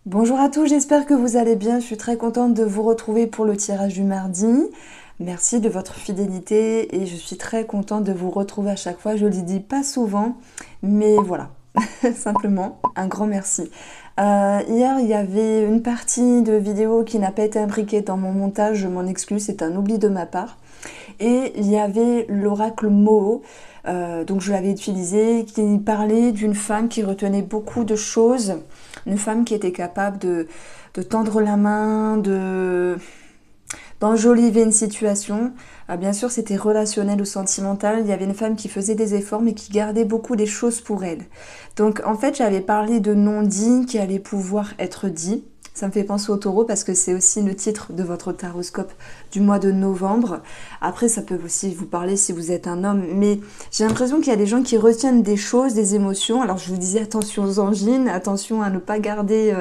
Bonjour à tous, j'espère que vous allez bien. Je suis très contente de vous retrouver pour le tirage du mardi. Merci de votre fidélité et je suis très contente de vous retrouver à chaque fois. Je ne le dis pas souvent, mais voilà, simplement un grand merci. Hier, il y avait une partie de vidéo qui n'a pas été imbriquée dans mon montage, je m'en excuse, c'est un oubli de ma part. Et il y avait l'oracle Moho, donc je l'avais utilisé, qui parlait d'une femme qui retenait beaucoup de choses, une femme qui était capable de tendre la main, d'enjoliver une situation. Bien sûr, c'était relationnel ou sentimental. Il y avait une femme qui faisait des efforts, mais qui gardait beaucoup des choses pour elle. Donc, en fait, j'avais parlé de non-dits qui allaient pouvoir être dits. Ça me fait penser au taureau parce que c'est aussi le titre de votre taroscope du mois de novembre. Après, ça peut aussi vous parler si vous êtes un homme. Mais j'ai l'impression qu'il y a des gens qui retiennent des choses, des émotions. Alors, je vous disais attention aux angines, attention à ne pas garder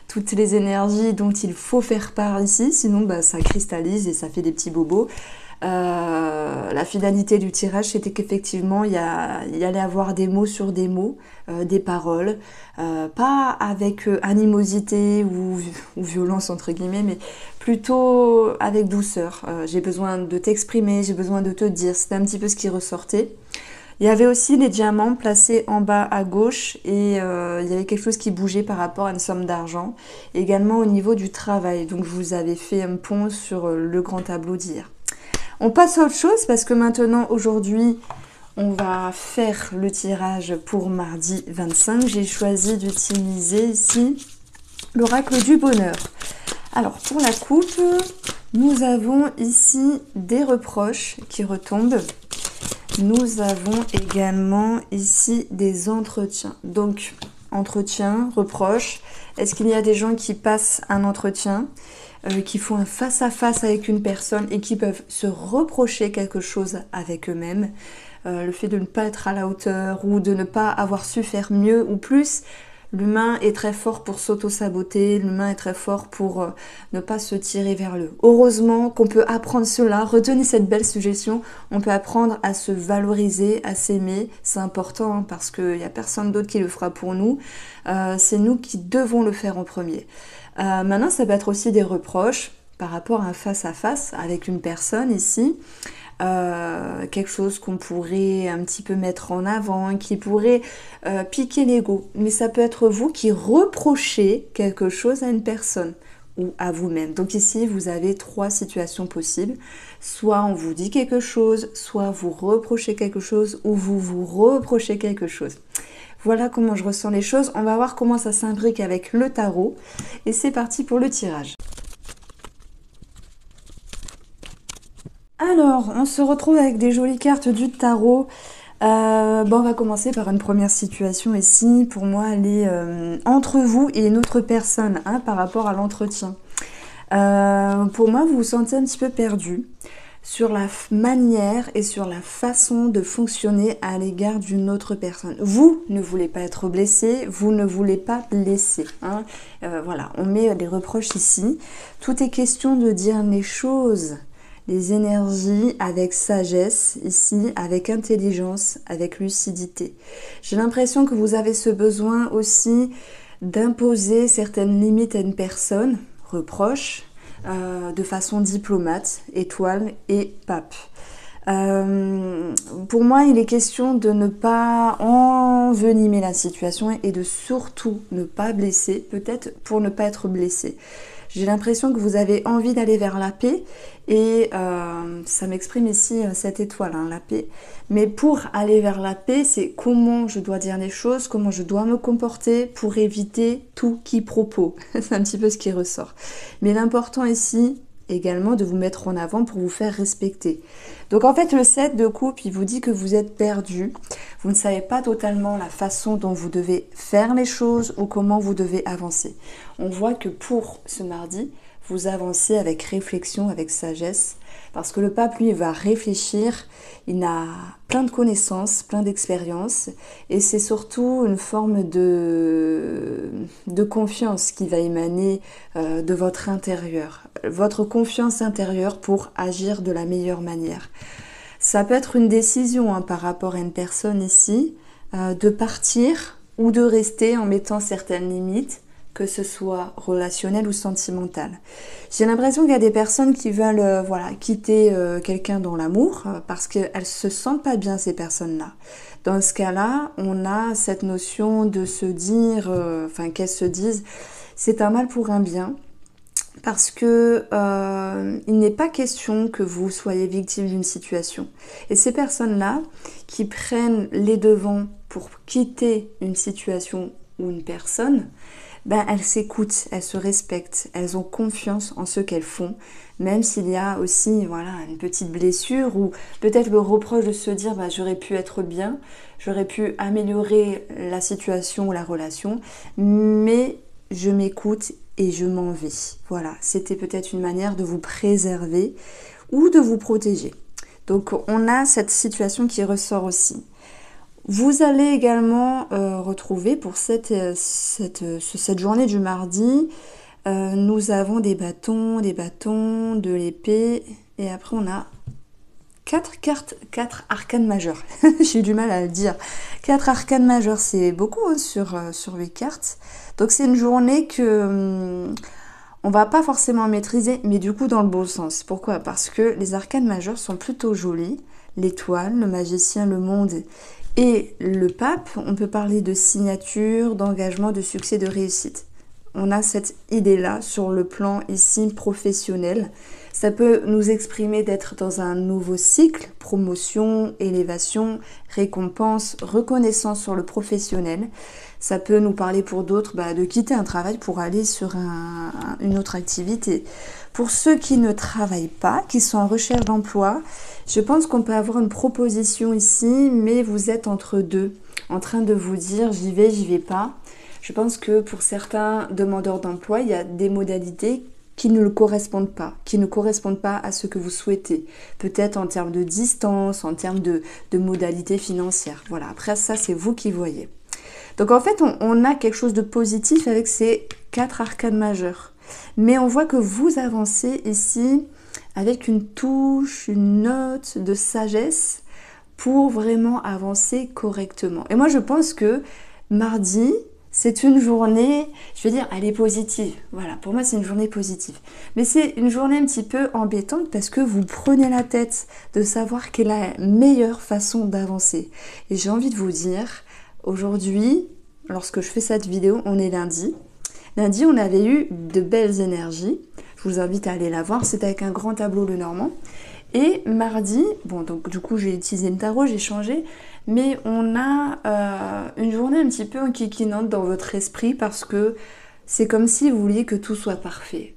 toutes les énergies dont il faut faire part ici. Sinon, ça cristallise et ça fait des petits bobos. La finalité du tirage, c'était qu'effectivement, il y allait avoir des mots sur des mots, des paroles, pas avec animosité ou violence entre guillemets, mais plutôt avec douceur. J'ai besoin de t'exprimer, j'ai besoin de te dire, c'était un petit peu ce qui ressortait. Il y avait aussi les diamants placés en bas à gauche et il y avait quelque chose qui bougeait par rapport à une somme d'argent. Également au niveau du travail, donc je vous avais fait un pont sur le grand tableau d'hier. On passe à autre chose parce que maintenant, aujourd'hui, on va faire le tirage pour mardi 25. J'ai choisi d'utiliser ici l'oracle du bonheur. Alors, pour la coupe, nous avons ici des reproches qui retombent. Nous avons également ici des entretiens. Donc, entretien, reproche. Est-ce qu'il y a des gens qui passent un entretien qui font un face-à-face avec une personne et qui peuvent se reprocher quelque chose avec eux-mêmes, le fait de ne pas être à la hauteur ou de ne pas avoir su faire mieux ou plus. L'humain est très fort pour s'auto-saboter, l'humain est très fort pour ne pas se tirer vers le haut. Heureusement qu'on peut apprendre cela, retenez cette belle suggestion, on peut apprendre à se valoriser, à s'aimer, c'est important parce qu'il n'y a personne d'autre qui le fera pour nous, c'est nous qui devons le faire en premier. Maintenant, ça peut être aussi des reproches par rapport à un face-à-face avec une personne ici. Quelque chose qu'on pourrait un petit peu mettre en avant, qui pourrait piquer l'ego. Mais ça peut être vous qui reprochez quelque chose à une personne ou à vous-même. Donc ici, vous avez trois situations possibles. Soit on vous dit quelque chose, soit vous reprochez quelque chose ou vous vous reprochez quelque chose. Voilà comment je ressens les choses. On va voir comment ça s'imbrique avec le tarot. Et c'est parti pour le tirage. Alors, on se retrouve avec des jolies cartes du tarot. On va commencer par une première situation ici. Pour moi, elle est entre vous et une autre personne par rapport à l'entretien. Pour moi, vous vous sentez un petit peu perdu sur la manière et sur la façon de fonctionner à l'égard d'une autre personne. Vous ne voulez pas être blessé, vous ne voulez pas blesser. Voilà, on met des reproches ici. Tout est question de dire les choses, les énergies avec sagesse, ici, avec intelligence, avec lucidité. J'ai l'impression que vous avez ce besoin aussi d'imposer certaines limites à une personne, reproches, de façon diplomate, étoile et pape. Pour moi, il est question de ne pas envenimer la situation et de surtout ne pas blesser, peut-être pour ne pas être blessé. J'ai l'impression que vous avez envie d'aller vers la paix et ça m'exprime ici cette étoile, la paix. Mais pour aller vers la paix, c'est comment je dois dire les choses, comment je dois me comporter pour éviter tout quiproquo. C'est un petit peu ce qui ressort. Mais l'important ici, également de vous mettre en avant pour vous faire respecter. Donc en fait le 7 de coupe, il vous dit que vous êtes perdu, vous ne savez pas totalement la façon dont vous devez faire les choses ou comment vous devez avancer. On voit que pour ce mardi, vous avancez avec réflexion, avec sagesse, parce que le pape, lui, va réfléchir, il a plein de connaissances, plein d'expériences, et c'est surtout une forme de confiance qui va émaner de votre intérieur, votre confiance intérieure pour agir de la meilleure manière. Ça peut être une décision par rapport à une personne ici, de partir ou de rester en mettant certaines limites, que ce soit relationnel ou sentimental. J'ai l'impression qu'il y a des personnes qui veulent voilà, quitter quelqu'un dans l'amour parce qu'elles se sentent pas bien, ces personnes-là. Dans ce cas-là, on a cette notion de se dire, enfin qu'elles se disent, c'est un mal pour un bien. Parce que il n'est pas question que vous soyez victime d'une situation. Et ces personnes-là qui prennent les devants pour quitter une situation ou une personne, ben elles s'écoutent, elles se respectent, elles ont confiance en ce qu'elles font, même s'il y a aussi voilà, une petite blessure ou peut-être le reproche de se dire ben, j'aurais pu être bien, j'aurais pu améliorer la situation ou la relation, mais je m'écoute et je m'en vais. Voilà, c'était peut-être une manière de vous préserver ou de vous protéger. Donc on a cette situation qui ressort aussi. Vous allez également retrouver pour cette journée du mardi, nous avons des bâtons, de l'épée, et après on a 4 cartes, 4 arcanes majeures. J'ai du mal à le dire. 4 arcanes majeures, c'est beaucoup hein, sur 8 cartes. Donc c'est une journée que on va pas forcément maîtriser, mais du coup dans le bon sens. Pourquoi? Parce que les arcanes majeures sont plutôt jolies. L'étoile, le magicien, le monde et le pape. On peut parler de signature, d'engagement, de succès, de réussite. On a cette idée-là sur le plan ici professionnel. Ça peut nous exprimer d'être dans un nouveau cycle, promotion, élévation, récompense, reconnaissance sur le professionnel. Ça peut nous parler pour d'autres de quitter un travail pour aller sur une autre activité. Pour ceux qui ne travaillent pas, qui sont en recherche d'emploi, je pense qu'on peut avoir une proposition ici, mais vous êtes entre deux, en train de vous dire j'y vais pas. Je pense que pour certains demandeurs d'emploi, il y a des modalités qui ne le correspondent pas, à ce que vous souhaitez. Peut-être en termes de distance, en termes de modalités financières. Voilà, après ça, c'est vous qui voyez. Donc en fait, on a quelque chose de positif avec ces 4 arcanes majeures. Mais on voit que vous avancez ici avec une touche, une note de sagesse pour vraiment avancer correctement. Et moi, je pense que mardi, c'est une journée, je veux dire, elle est positive. Voilà, pour moi, c'est une journée positive. Mais c'est une journée un petit peu embêtante parce que vous prenez la tête de savoir quelle est la meilleure façon d'avancer. Et j'ai envie de vous dire, aujourd'hui, lorsque je fais cette vidéo, on est lundi. Lundi, on avait eu de belles énergies. Je vous invite à aller la voir. C'est avec un grand tableau Lenormand. Et mardi, bon, donc du coup, j'ai utilisé une tarot, j'ai changé. Mais on a une journée un petit peu enquiquinante dans votre esprit parce que c'est comme si vous vouliez que tout soit parfait.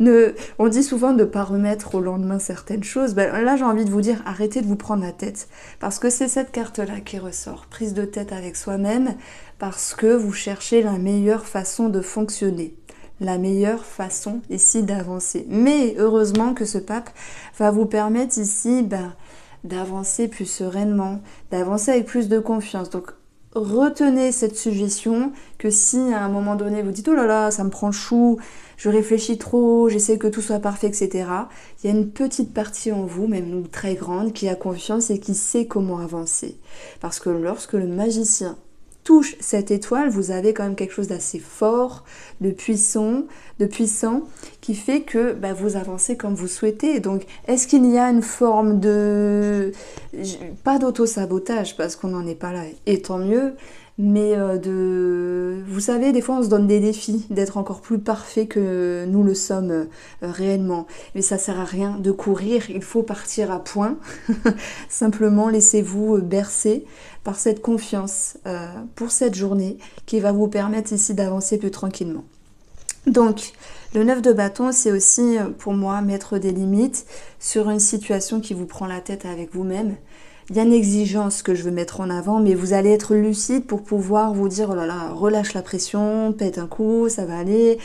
On dit souvent de ne pas remettre au lendemain certaines choses. Ben, là, j'ai envie de vous dire, arrêtez de vous prendre la tête. Parce que c'est cette carte-là qui ressort. Prise de tête avec soi-même parce que vous cherchez la meilleure façon de fonctionner. La meilleure façon ici d'avancer. Mais heureusement que ce pape va vous permettre ici d'avancer plus sereinement, d'avancer avec plus de confiance. Donc retenez cette suggestion que si à un moment donné vous dites « Oh là là, ça me prend le chou, je réfléchis trop, j'essaie que tout soit parfait, etc. » Il y a une petite partie en vous, même très grande, qui a confiance et qui sait comment avancer. Parce que lorsque le magicien touche cette étoile, vous avez quand même quelque chose d'assez fort, de puissant, qui fait que vous avancez comme vous souhaitez. Donc, est-ce qu'il y a une forme de... pas d'auto-sabotage, parce qu'on n'en est pas là, et tant mieux, mais vous savez, des fois on se donne des défis d'être encore plus parfait que nous le sommes réellement. Mais ça sert à rien de courir, il faut partir à point. Simplement laissez-vous bercer par cette confiance pour cette journée qui va vous permettre ici d'avancer plus tranquillement. Donc, le 9 de bâton, c'est aussi pour moi mettre des limites sur une situation qui vous prend la tête avec vous-même. Il y a une exigence que je veux mettre en avant, mais vous allez être lucide pour pouvoir vous dire « Oh là là, relâche la pression, pète un coup, ça va aller ».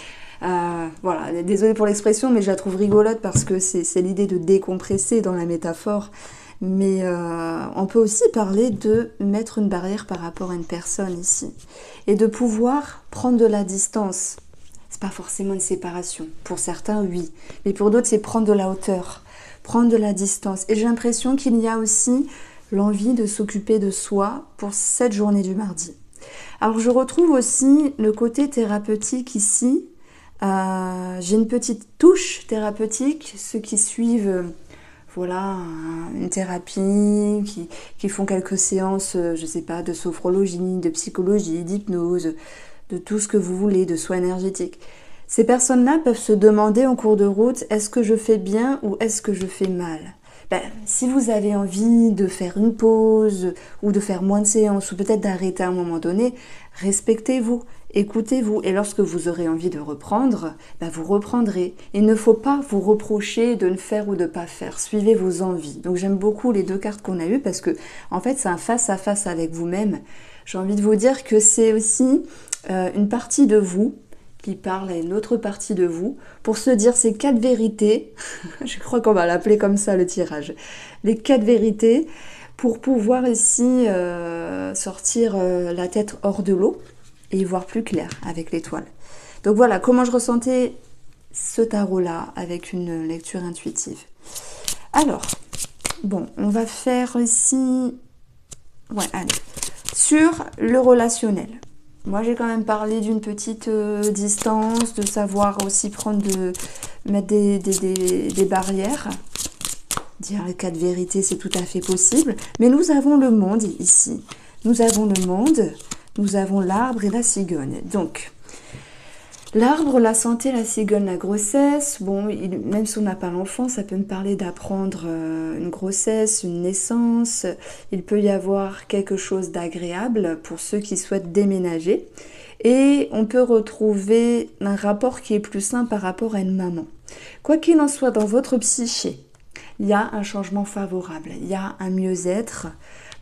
Voilà, désolée pour l'expression, mais je la trouve rigolote parce que c'est l'idée de décompresser dans la métaphore. Mais on peut aussi parler de mettre une barrière par rapport à une personne ici. Et de pouvoir prendre de la distance. C'est pas forcément une séparation. Pour certains, oui. Mais pour d'autres, c'est prendre de la hauteur. Prendre de la distance. Et j'ai l'impression qu'il y a aussi l'envie de s'occuper de soi pour cette journée du mardi. Alors je retrouve aussi le côté thérapeutique ici. J'ai une petite touche thérapeutique. Ceux qui suivent voilà, une thérapie, qui font quelques séances, je sais pas, de sophrologie, de psychologie, d'hypnose, de tout ce que vous voulez, de soins énergétiques. Ces personnes-là peuvent se demander en cours de route, est-ce que je fais bien ou est-ce que je fais mal? Si vous avez envie de faire une pause ou de faire moins de séances ou peut-être d'arrêter à un moment donné, respectez-vous, écoutez-vous et lorsque vous aurez envie de reprendre, vous reprendrez. Il ne faut pas vous reprocher de ne faire ou de ne pas faire, suivez vos envies. Donc j'aime beaucoup les deux cartes qu'on a eues parce que en fait c'est un face-à-face avec vous-même. J'ai envie de vous dire que c'est aussi une partie de vous qui parle à une autre partie de vous, pour se dire ces 4 vérités, je crois qu'on va l'appeler comme ça le tirage, les 4 vérités, pour pouvoir ici sortir la tête hors de l'eau et y voir plus clair avec l'étoile. Donc voilà, comment je ressentais ce tarot-là avec une lecture intuitive. Alors, bon, on va faire ici, ouais, allez, sur le relationnel. Moi, j'ai quand même parlé d'une petite distance, de savoir aussi mettre des barrières. Dire les 4 vérités, c'est tout à fait possible. Mais nous avons le monde ici. Nous avons le monde, nous avons l'arbre et la cigogne. Donc, l'arbre, la santé, la cigogne, la grossesse. Bon, même si on n'a pas l'enfant, ça peut me parler d'apprendre une grossesse, une naissance. Il peut y avoir quelque chose d'agréable pour ceux qui souhaitent déménager. Et on peut retrouver un rapport qui est plus sain par rapport à une maman. Quoi qu'il en soit, dans votre psyché, il y a un changement favorable. Il y a un mieux-être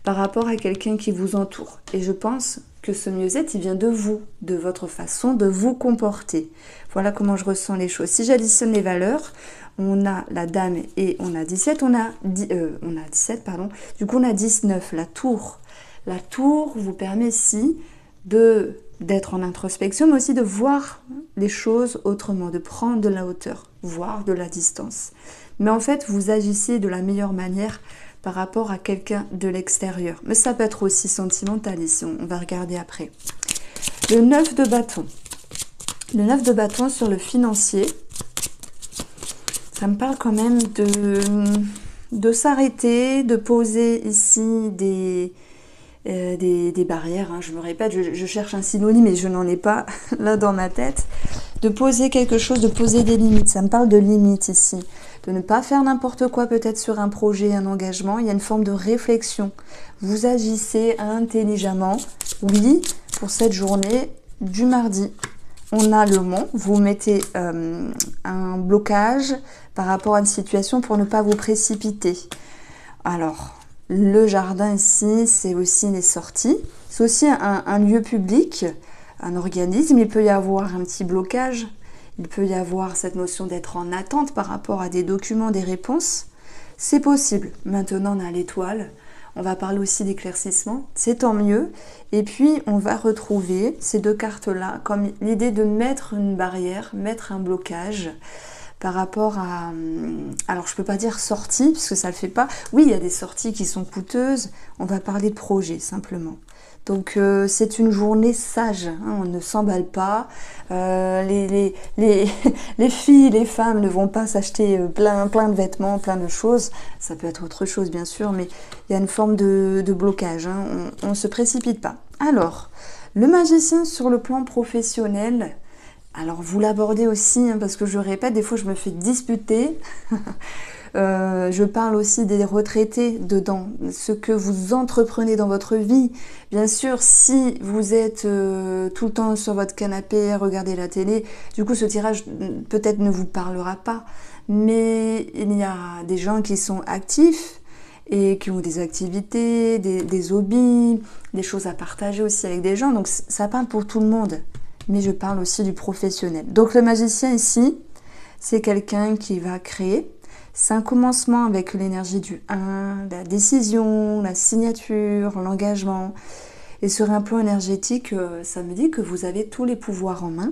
par rapport à quelqu'un qui vous entoure. Et je pense que ce mieux-être, il vient de vous, de votre façon de vous comporter. Voilà comment je ressens les choses. Si j'additionne les valeurs, on a la dame et on a 17, on a 17, pardon. Du coup, on a 19, la tour. La tour vous permet ici d'être en introspection, mais aussi de voir les choses autrement, de prendre de la hauteur, voire de la distance. Mais en fait, vous agissez de la meilleure manière par rapport à quelqu'un de l'extérieur. Mais ça peut être aussi sentimental ici, on va regarder après. Le 9 de bâton. Le 9 de bâton sur le financier, ça me parle quand même de s'arrêter, de poser ici des barrières. Hein. Je me répète, je cherche un synonyme et je n'en ai pas là dans ma tête. De poser quelque chose, de poser des limites. Ça me parle de limites ici. De ne pas faire n'importe quoi peut-être sur un projet, un engagement. Il y a une forme de réflexion. Vous agissez intelligemment. Oui, pour cette journée du mardi. On a le mont. Vous mettez un blocage par rapport à une situation pour ne pas vous précipiter. Alors, le jardin ici, c'est aussi les sorties. C'est aussi un lieu public, un organisme. Il peut y avoir un petit blocage. Il peut y avoir cette notion d'être en attente par rapport à des documents, des réponses. C'est possible. Maintenant, on a l'étoile. On va parler aussi d'éclaircissement. C'est tant mieux. Et puis, on va retrouver ces 2 cartes-là comme l'idée de mettre une barrière, mettre un blocage par rapport à... Alors, je ne peux pas dire sortie, puisque ça ne le fait pas. Oui, il y a des sorties qui sont coûteuses. On va parler de projet, simplement. Donc c'est une journée sage, hein, on ne s'emballe pas, les filles, les femmes ne vont pas s'acheter plein de vêtements, plein de choses, ça peut être autre chose bien sûr, mais il y a une forme de blocage, hein, on ne se précipite pas. Alors, le magicien sur le plan professionnel, alors vous l'abordez aussi, hein, parce que je répète, des fois je me fais disputer. Je parle aussi des retraités dedans, ce que vous entreprenez dans votre vie. Bien sûr, si vous êtes tout le temps sur votre canapé à regarder la télé, du coup ce tirage peut-être ne vous parlera pas. Mais il y a des gens qui sont actifs et qui ont des activités, des hobbies, des choses à partager aussi avec des gens. Donc ça parle pour tout le monde. Mais je parle aussi du professionnel. Donc le magicien ici, c'est quelqu'un qui va créer. C'est un commencement avec l'énergie du 1, la décision, la signature, l'engagement. Et sur un plan énergétique, ça me dit que vous avez tous les pouvoirs en main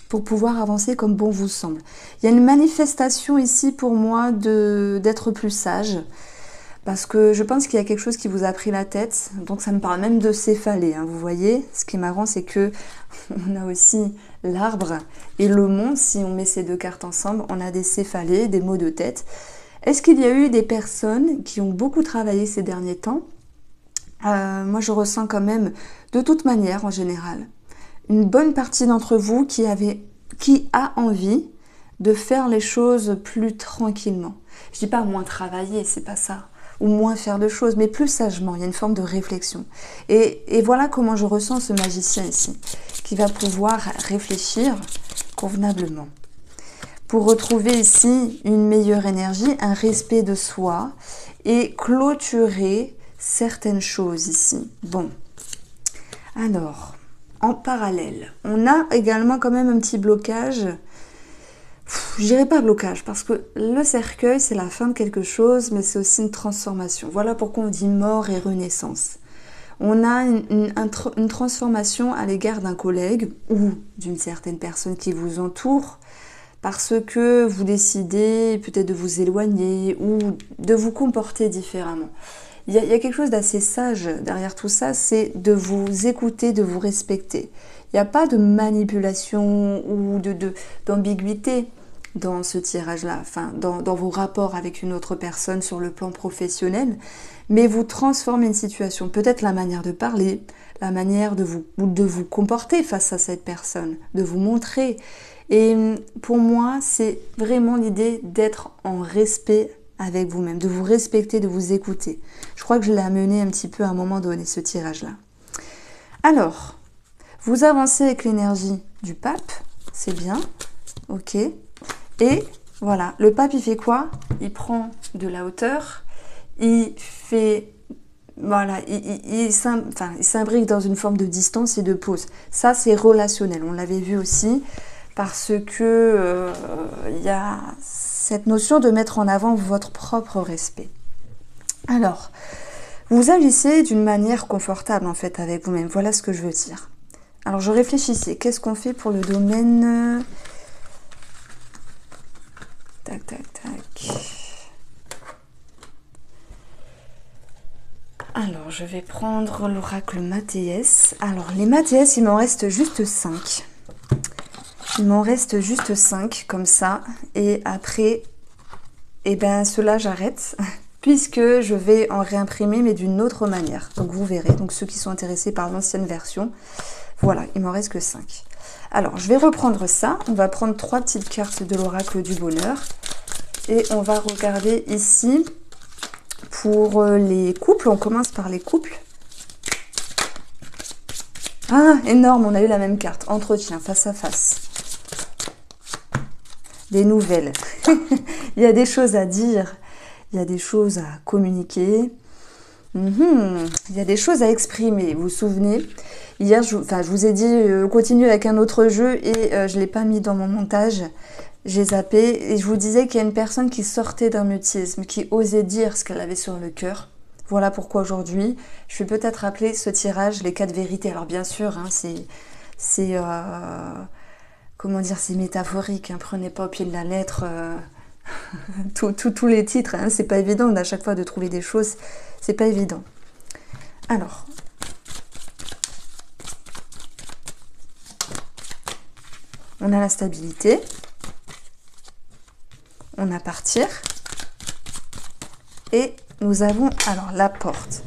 pour pouvoir avancer comme bon vous semble. Il y a une manifestation ici pour moi d'être plus sage parce que je pense qu'il y a quelque chose qui vous a pris la tête. Donc ça me parle même de céphalée, hein, vous voyez. Ce qui est marrant, c'est que on a aussi l'arbre et le monde. Si on met ces deux cartes ensemble, on a des céphalées, des maux de tête. Est-ce qu'il y a eu des personnes qui ont beaucoup travaillé ces derniers temps? Moi, je ressens quand même, de toute manière, en général, une bonne partie d'entre vous qui a envie de faire les choses plus tranquillement. Je dis pas moins travailler, c'est pas ça, ou moins faire de choses, mais plus sagement. Il y a une forme de réflexion. Et voilà comment je ressens ce magicien ici, qui va pouvoir réfléchir convenablement. Pour retrouver ici une meilleure énergie, un respect de soi et clôturer certaines choses ici. Bon, alors, en parallèle, on a également quand même un petit blocage. Je dirais pas blocage, parce que le cercueil, c'est la fin de quelque chose, mais c'est aussi une transformation. Voilà pourquoi on dit mort et renaissance. On a une transformation à l'égard d'un collègue ou d'une certaine personne qui vous entoure, parce que vous décidez peut-être de vous éloigner ou de vous comporter différemment. Il y a quelque chose d'assez sage derrière tout ça, c'est de vous écouter, de vous respecter. Il n'y a pas de manipulation ou d'ambiguïté dans ce tirage-là, enfin dans vos rapports avec une autre personne sur le plan professionnel, mais vous transformez une situation, peut-être la manière de parler, la manière de vous comporter face à cette personne, de vous montrer. Et pour moi, c'est vraiment l'idée d'être en respect avec vous-même, de vous respecter, de vous écouter. Je crois que je l'ai amené un petit peu à un moment donné, ce tirage-là. Alors, vous avancez avec l'énergie du pape, c'est bien, ok. Et voilà, le pape, il fait quoi? Il prend de la hauteur, il fait... Voilà, il s'imbrique dans une forme de distance et de pause. Ça, c'est relationnel, on l'avait vu aussi, parce que y a cette notion de mettre en avant votre propre respect. Alors, vous agissez d'une manière confortable, en fait, avec vous-même. Voilà ce que je veux dire. Alors, je réfléchissais. Qu'est-ce qu'on fait pour le domaine... Tac, tac, tac. Alors, je vais prendre l'oracle Mathéès. Alors, les Mathéès, il m'en reste juste 5. Il m'en reste juste 5, comme ça. Et après, eh ben, cela, j'arrête. Puisque je vais en réimprimer, mais d'une autre manière. Donc, vous verrez. Donc, ceux qui sont intéressés par l'ancienne version, voilà, il m'en reste que 5. Alors, je vais reprendre ça. On va prendre 3 petites cartes de l'oracle du bonheur. Et on va regarder ici... Pour les couples, on commence par les couples. Ah, énorme, on a eu la même carte. Entretien, face à face. Des nouvelles. Il y a des choses à dire. Il y a des choses à communiquer. Il y a des choses à exprimer. Vous vous souvenez? Hier, je vous ai dit, continue avec un autre jeu et je ne l'ai pas mis dans mon montage. J'ai zappé et je vous disais qu'il y a une personne qui sortait d'un mutisme, qui osait dire ce qu'elle avait sur le cœur. Voilà pourquoi aujourd'hui, je vais peut-être appeler ce tirage les 4 vérités. Alors bien sûr, hein, c'est comment dire, c'est métaphorique. Hein, prenez pas au pied de la lettre tous les titres. Hein, c'est pas évident à chaque fois de trouver des choses. C'est pas évident. Alors. On a la stabilité. On a partir. Et nous avons alors la porte.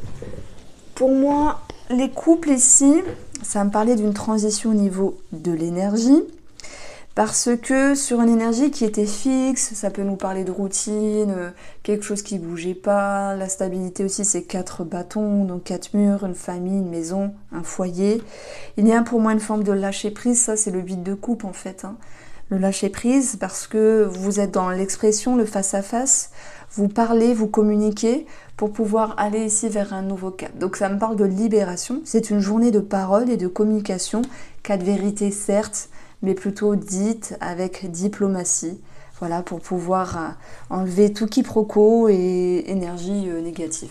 Pour moi, les couples ici, ça me parlait d'une transition au niveau de l'énergie. Parce que sur une énergie qui était fixe, ça peut nous parler de routine, quelque chose qui ne bougeait pas. La stabilité aussi, c'est 4 bâtons, donc 4 murs, une famille, une maison, un foyer. Il y a pour moi une forme de lâcher prise, ça c'est le 8 de coupe en fait. Hein. Le lâcher prise parce que vous êtes dans l'expression, le face à face, vous parlez, vous communiquez pour pouvoir aller ici vers un nouveau cap. Donc ça me parle de libération, c'est une journée de parole et de communication, 4 vérités certes, mais plutôt dites avec diplomatie, voilà, pour pouvoir enlever tout quiproquo et énergie négative.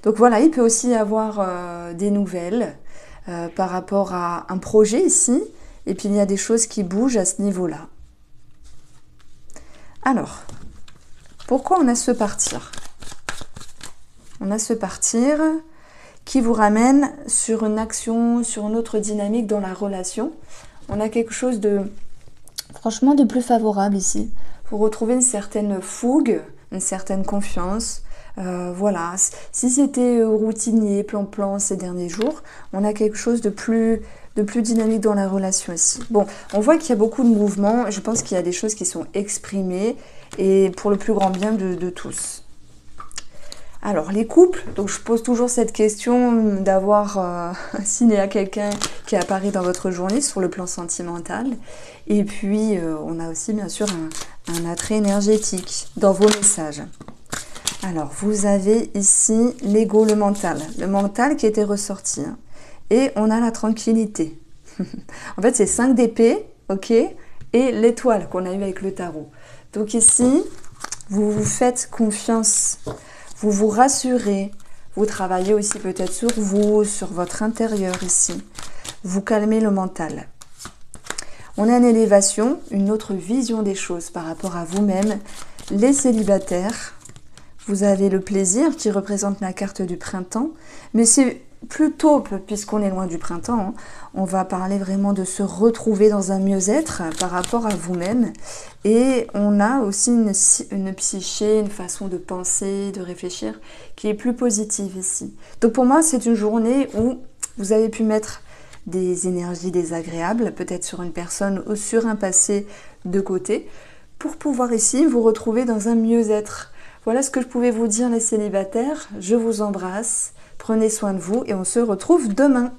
Donc voilà, il peut aussi y avoir des nouvelles par rapport à un projet ici, et puis il y a des choses qui bougent à ce niveau-là. Alors, pourquoi on a ce partir? On a ce partir qui vous ramène sur une action, sur une autre dynamique dans la relation. On a quelque chose de, franchement, de plus favorable ici. Vous retrouvez une certaine fougue, une certaine confiance. Voilà, si c'était routinier, plan-plan ces derniers jours, on a quelque chose de plus dynamique dans la relation ici. Bon, on voit qu'il y a beaucoup de mouvements. Je pense qu'il y a des choses qui sont exprimées et pour le plus grand bien de tous. Alors, les couples, donc je pose toujours cette question d'avoir s'il y a quelqu'un qui apparaît dans votre journée sur le plan sentimental. Et puis, on a aussi bien sûr un attrait énergétique dans vos messages. Alors, vous avez ici l'ego, le mental qui était ressorti. Hein. Et on a la tranquillité. En fait, c'est 5 d'épée, ok, et l'étoile qu'on a eu avec le tarot. Donc ici, vous vous faites confiance, vous vous rassurez, vous travaillez aussi peut-être sur vous, sur votre intérieur ici. Vous calmez le mental. On a une élévation, une autre vision des choses par rapport à vous-même. Les célibataires, vous avez le plaisir qui représente la carte du printemps, mais c'est plutôt, puisqu'on est loin du printemps, hein, on va parler vraiment de se retrouver dans un mieux-être par rapport à vous-même. Et on a aussi une psyché, une façon de penser, de réfléchir qui est plus positive ici. Donc pour moi, c'est une journée où vous avez pu mettre des énergies désagréables, peut-être sur une personne ou sur un passé de côté, pour pouvoir ici vous retrouver dans un mieux-être. Voilà ce que je pouvais vous dire les célibataires. Je vous embrasse, prenez soin de vous et on se retrouve demain.